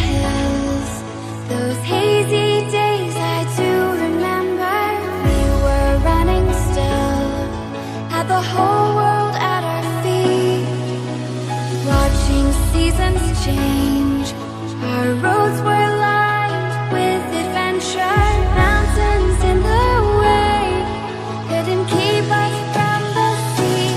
hills. Those hazy days I do remember. We were running still, had the whole world at our feet, watching seasons change. Our roads were lined with adventure, mountains in the way couldn't keep us from the sea.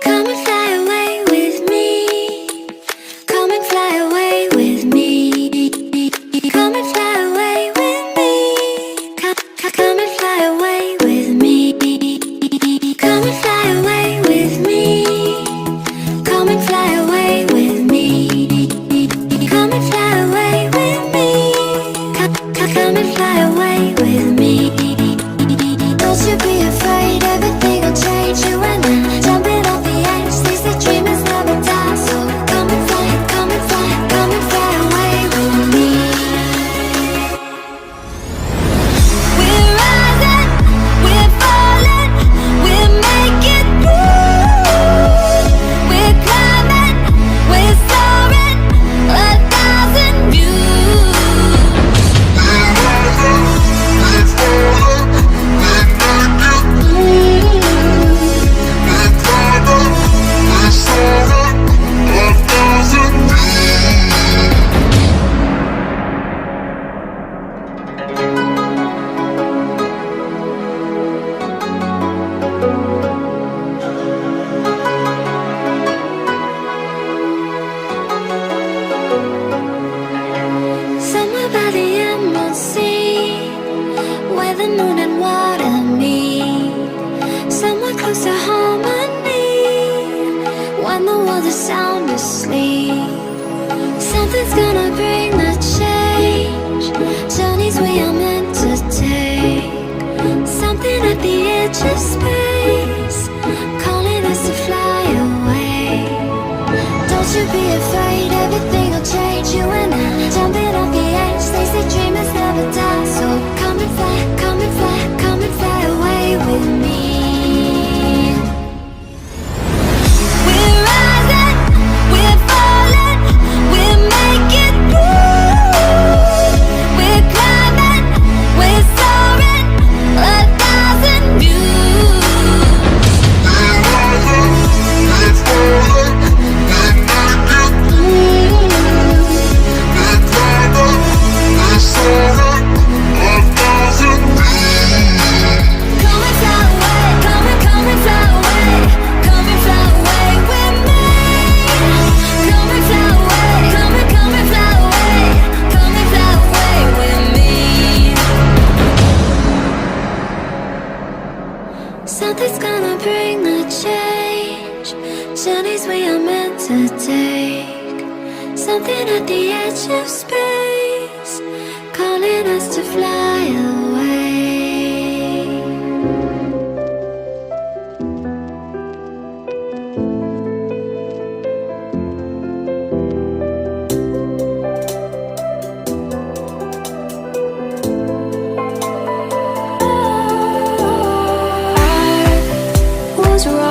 Come and fly away with me. Come and fly away with me. Come and fly away with me. Come and fly away with me. Come and fly away with me. Come and fly away with me. Come and fly away with me. Come and fly away with me. Don't you be afraid, everything will change. You and I jumping off the edge. They say dreamers never die, so come and fly, come and fly, come and fly away with me. We're rising, we're falling, we're making through. We're climbing, we're soaring, 1,000 views. We're rising, we're falling, we're making through. We're climbing, we're soaring, 1,000 views. Somewhere by the emerald sea, where the moon and water meet, somewhere close to harmony, when the world is sound asleep. Something's gonna bring the change, journeys we are meant to take. Something at the edge of space, calling us to fly away. Don't you be afraid, everything will change. You and I jumping off the edge. They say dreamers never die, so come and fly, come and fly, come and fly away with me. We're rising, we're falling, we're making through. We're climbing, we're soaring, 1,000 views. We're rising, we're falling, we're making through. We're climbing, we're soaring, 1,000 views. Come and fly away, come and fly away, come and fly away with me. Come and fly away, come and fly away, come and fly away with me. Something's gonna bring the change, journeys we are meant to take. Something at the edge of space, calling us to fly away. wrong.